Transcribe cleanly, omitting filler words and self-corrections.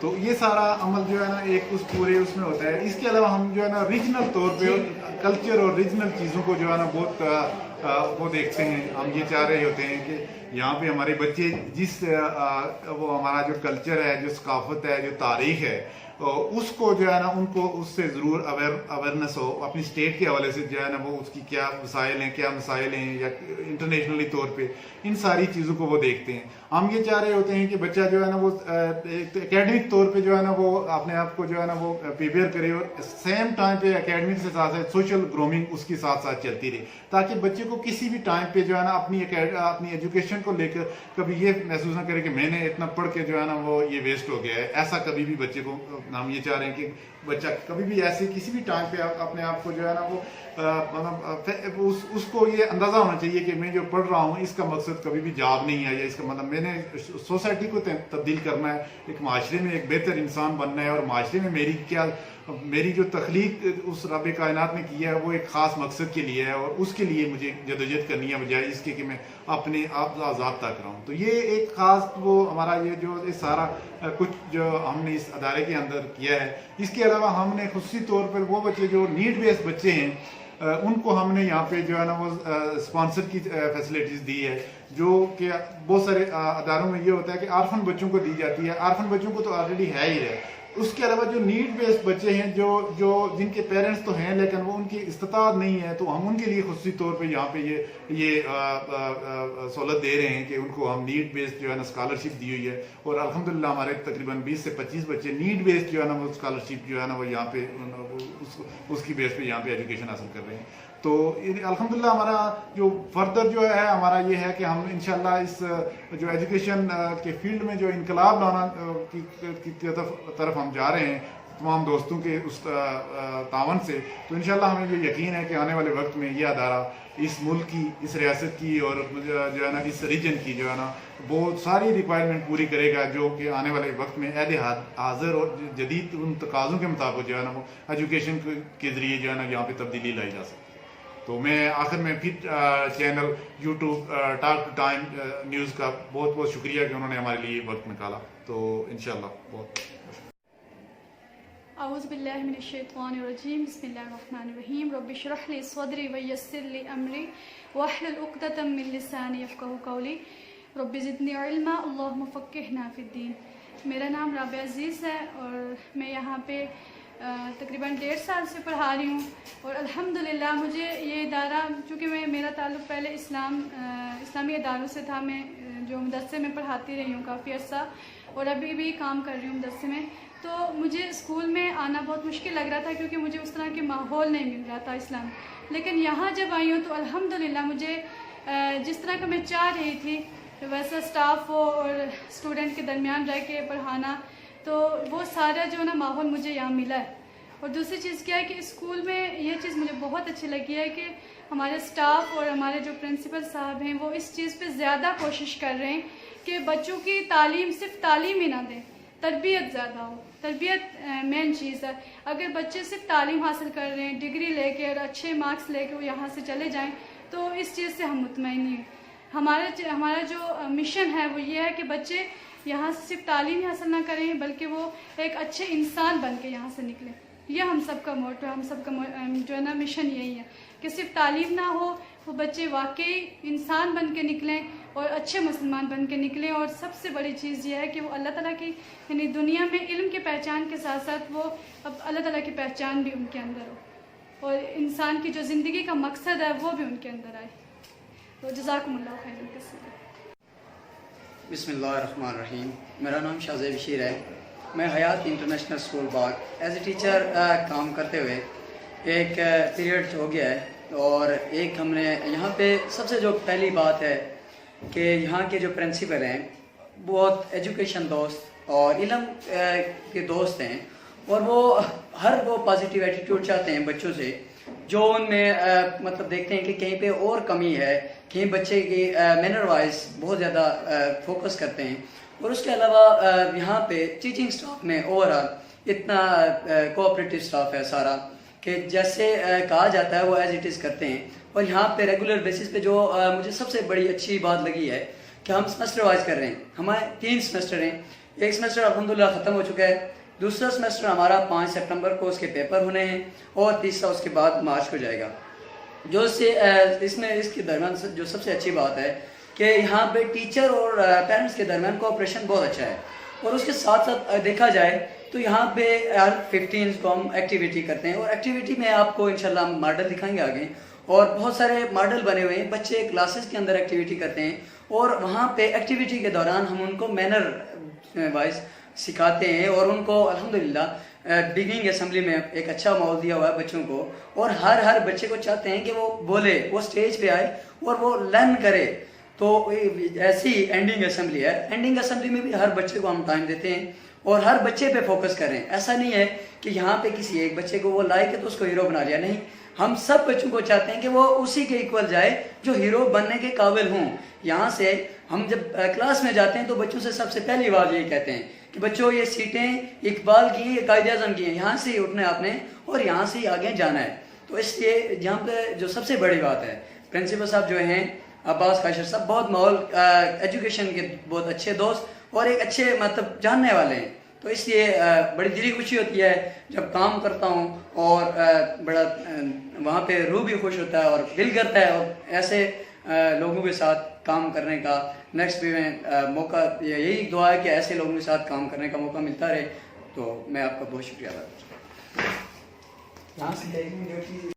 تو یہ سارا عمل جو ہے نا ایک اس پورے اس میں ہوتا ہے. اس کے علاوہ ہم جو ہے نا ریجنل طور پہ کلچر اور ریجنل چیزوں کو جو ہے نا بہت وہ دیکھتے ہیں. ہم یہ چاہ رہے ہوتے ہیں کہ یہاں پہ ہمارے بچے جس وہ ہمارا جو کلچر ہے, جو ثقافت ہے, جو تاریخ ہے, اس کو جو ہے نا ان کو اس سے ضرور اویئرنیس ہو. اپنی اسٹیٹ کے حوالے سے جو ہے نا وہ اس کی کیا مسائل ہیں, کیا مسائل ہیں, یا انٹرنیشنلی طور پہ ان ساری چیزوں کو وہ دیکھتے ہیں. ہم یہ چاہ رہے ہوتے ہیں کہ بچہ جو ہے نا وہ اکیڈمک طور پہ جو ہے نا وہ اپنے آپ کو جو ہے نا وہ پریپیئر کرے, اور سیم ٹائم پہ اکیڈمک سے ساتھ ساتھ سوشل گرومنگ اس کے ساتھ ساتھ چلتی رہے, تاکہ بچے کو کسی بھی ٹائم پہ جو ہے نا اپنی ایجوکیشن کو لے کر کبھی یہ محسوس نہ کرے کہ میں نے اتنا پڑھ کے جو ہے نا وہ یہ ویسٹ ہو گیا ہے. ایسا کبھی بھی بچے کو, ہم یہ چاہ رہے ہیں کہ بچہ کبھی بھی ایسے کسی بھی ٹائم پہ اپنے آپ کو جو ہے نا وہ مطلب اس کو یہ اندازہ ہونا چاہیے کہ میں جو پڑھ رہا ہوں اس کا مقصد کبھی بھی جاب نہیں ہے, یا اس کا مطلب میں نے سوسائٹی کو تبدیل کرنا ہے, ایک معاشرے میں ایک بہتر انسان بننا ہے, اور معاشرے میں میری جو تخلیق اس رب کائنات نے کی ہے وہ ایک خاص مقصد کے لیے ہے, اور اس کے لیے مجھے جدوجہد کرنی ہے بجائے اس کے کہ میں اپنے آپ آزاد تک رہا ہوں. تو یہ ایک خاص وہ ہمارا یہ جو سارا کچھ جو ہم نے اس ادارے کے اندر کیا ہے. اس کے علاوہ ہم نے خصوصی طور پر وہ بچے جو نیڈ بیس بچے ہیں ان کو ہم نے یہاں پہ جو ہے نا وہ اسپانسر کی فیسلٹیز دی ہے, جو کہ بہت سارے اداروں میں یہ ہوتا ہے کہ آرفن بچوں کو دی جاتی ہے. آرفن بچوں کو تو آلریڈی ہے ہی ہے. اس کے علاوہ جو نیڈ بیس بچے ہیں جو جن کے پیرنٹس تو ہیں لیکن وہ ان کی استطاعت نہیں ہے, تو ہم ان کے لیے خصوصی طور پہ یہاں پہ یہ سہولت دے رہے ہیں کہ ان کو ہم نیڈ بیس جو ہے نا اسکالرشپ دی ہوئی ہے. اور الحمدللہ ہمارے تقریباً 20 سے 25 بچے نیڈ بیس جو ہے نا وہ اسکالرشپ جو ہے نا وہ یہاں پہ اس کی بیس پہ یہاں پہ ایجوکیشن حاصل کر رہے ہیں. تو الحمدللہ ہمارا جو فردر جو ہے ہمارا یہ ہے کہ ہم انشاءاللہ اس جو ایجوکیشن کے فیلڈ میں جو انقلاب لانا کی طرف ہم جا رہے ہیں تمام دوستوں کے اس تعاون سے, تو انشاءاللہ ہمیں یہ یقین ہے کہ آنے والے وقت میں یہ ادارہ اس ملک کی, اس ریاست کی, اور جو ہے نا اس ریجن کی جو ہے نا بہت ساری ریکوائرمنٹ پوری کرے گا, جو کہ آنے والے وقت میں عہد حاضر اور جدید ان تقاضوں کے مطابق جو ہے نا وہ ایجوکیشن کے ذریعے جو ہے نا یہاں پہ تبدیلی لائی جا سکتی. تو میں آخر میں پھر channel YouTube talk to time news کا بہت بہت شکریہ کہ انہوں نے ہمارے لیے وقت نکالا. تو انشاءاللہ بہت اعوذ باللہ من الشیطان الرجیم. بسم اللہ الرحمن الرحیم. رب اشرح لی صدری ویسر لی امری واحلل عقدۃ من لسانی یفقہوا قولی. رب زدنی علما اللہم فقہنا فی الدین. میرا نام رابعہ عزیز ہے اور میں یہاں پہ تقریباً 1.5 سال سے پڑھا رہی ہوں, اور الحمدللہ مجھے یہ ادارہ, چونکہ میرا تعلق پہلے اسلامی اداروں سے تھا, میں جو مدرسے میں پڑھاتی رہی ہوں کافی عرصہ, اور ابھی بھی کام کر رہی ہوں مدرسے میں, تو مجھے اسکول میں آنا بہت مشکل لگ رہا تھا کیونکہ مجھے اس طرح کے ماحول نہیں مل رہا تھا اسلام. لیکن یہاں جب آئی ہوں تو الحمدللہ مجھے جس طرح کا میں چاہ رہی تھی ویسا اسٹاف ہو اور اسٹوڈنٹ کے درمیان رہ کے پڑھانا, تو وہ سارا جو نا ماحول مجھے یہاں ملا ہے. اور دوسری چیز کیا ہے کہ اسکول میں یہ چیز مجھے بہت اچھی لگی ہے کہ ہمارے اسٹاف اور ہمارے جو پرنسپل صاحب ہیں وہ اس چیز پہ زیادہ کوشش کر رہے ہیں کہ بچوں کی تعلیم صرف تعلیم ہی نہ دیں, تربیت زیادہ ہو. تربیت مین چیز ہے. اگر بچے صرف تعلیم حاصل کر رہے ہیں, ڈگری لے کے اور اچھے مارکس لے کے وہ یہاں سے چلے جائیں, تو اس چیز سے ہم مطمئن نہیں ہیں. ہمارا جو مشن ہے وہ یہ ہے کہ بچے یہاں سے صرف تعلیم ہی حاصل نہ کریں بلکہ وہ ایک اچھے انسان بن کے یہاں سے نکلیں. یہ ہم سب کا موٹو ہے, ہم سب کا جو ہے نا مشن یہی ہے کہ صرف تعلیم نہ ہو, وہ بچے واقعی انسان بن کے نکلیں اور اچھے مسلمان بن کے نکلیں. اور سب سے بڑی چیز یہ ہے کہ وہ اللہ تعالیٰ کی یعنی دنیا میں علم کی پہچان کے ساتھ ساتھ وہ اب اللہ تعالیٰ کی پہچان بھی ان کے اندر ہو, اور انسان کی جو زندگی کا مقصد ہے وہ بھی ان کے اندر آئے. تو جزاکم اللہ خیر کثیر. بسم اللہ الرحمن الرحیم. میرا نام شازیہ بشیر ہے. میں حیات international school Bagh as a teacher کام کرتے ہوئے ایک پیریڈ ہو گیا ہے, اور ایک ہم نے یہاں پہ سب سے جو پہلی بات ہے کہ یہاں کے جو پرنسپل ہیں بہت ایجوکیشن دوست اور علم کے دوست ہیں, اور وہ ہر وہ پازیٹیو ایٹیٹیوڈ چاہتے ہیں بچوں سے جو ان میں مطلب دیکھتے ہیں کہ کہیں پہ اور کمی ہے, کہیں بچے کی مینر وائز بہت زیادہ فوکس کرتے ہیں. اور اس کے علاوہ یہاں پہ ٹیچنگ سٹاف میں اوور آل اتنا کوآپریٹو سٹاف ہے سارا کہ جیسے کہا جاتا ہے وہ ایز اٹ از کرتے ہیں. اور یہاں پہ ریگولر بیسس پہ جو مجھے سب سے بڑی اچھی بات لگی ہے کہ ہم سیمسٹر وائز کر رہے ہیں. ہمارے 3 سیمسٹر ہیں, ایک سیمسٹر الحمدللہ ختم ہو چکا ہے، دوسرا سیمسٹر ہمارا 5 سپٹمبر کو اس کے پیپر ہونے ہیں اور تیسرا اس کے بعد مارچ کو جائے گا. جو اس میں اس کے درمیان جو سب سے اچھی بات ہے کہ یہاں پہ ٹیچر اور پیرنٹس کے درمیان کوآپریشن بہت اچھا ہے. اور اس کے ساتھ ساتھ دیکھا جائے تو یہاں پہ 15 کو ہم ایکٹیویٹی کرتے ہیں، اور ایکٹیویٹی میں آپ کو انشاءاللہ ہم ماڈل دکھائیں گے آگے، اور بہت سارے ماڈل بنے ہوئے ہیں. بچے کلاسز کے اندر ایکٹیویٹی کرتے ہیں اور وہاں پہ ایکٹیویٹی کے دوران ہم ان کو مینر وائز سکھاتے ہیں، اور ان کو الحمدللہ بگننگ اسمبلی میں ایک اچھا ماحول دیا ہوا ہے بچوں کو، اور ہر بچے کو چاہتے ہیں کہ وہ بولے، وہ اسٹیج پہ آئے اور وہ لرن کرے. تو ایسی اینڈنگ اسمبلی ہے. اینڈنگ اسمبلی میں بھی ہر بچے کو ہم ٹائم دیتے ہیں اور ہر بچے پہ فوکس کریں. ایسا نہیں ہے کہ یہاں پہ کسی ایک بچے کو وہ لائے کہ تو اس کو ہیرو بنا لیا، نہیں، ہم سب بچوں کو چاہتے ہیں کہ وہ اسی کے ایکول جائے جو ہیرو بننے کے قابل ہوں. یہاں سے ہم جب کلاس میں جاتے ہیں تو بچوں سے سب سے پہلی بات یہی کہتے ہیں کہ بچوں یہ سیٹیں اقبال کی ہیں، یہ قائد اعظم کی ہیں، یہاں سے ہی اٹھنا ہے آپ نے اور یہاں سے ہی آگے جانا ہے. تو اس لیے یہاں پہ جو سب سے بڑی بات ہے، پرنسپل صاحب جو ہیں عباس قاشر صاحب بہت ماحول ایجوکیشن کے بہت اچھے دوست اور ایک اچھے مطلب جاننے والے ہیں. تو اس لیے بڑی دلی خوشی ہوتی ہے جب کام کرتا ہوں اور بڑا وہاں پہ روح بھی خوش ہوتا ہے اور دل کرتا ہے، اور ایسے لوگوں کے ساتھ کام کرنے کا نیکسٹ بھی میں موقع، یہی دعا ہے کہ ایسے لوگوں کے ساتھ کام کرنے کا موقع ملتا رہے. تو میں آپ کا بہت شکریہ ادا کرتا ہوں. یہاں سے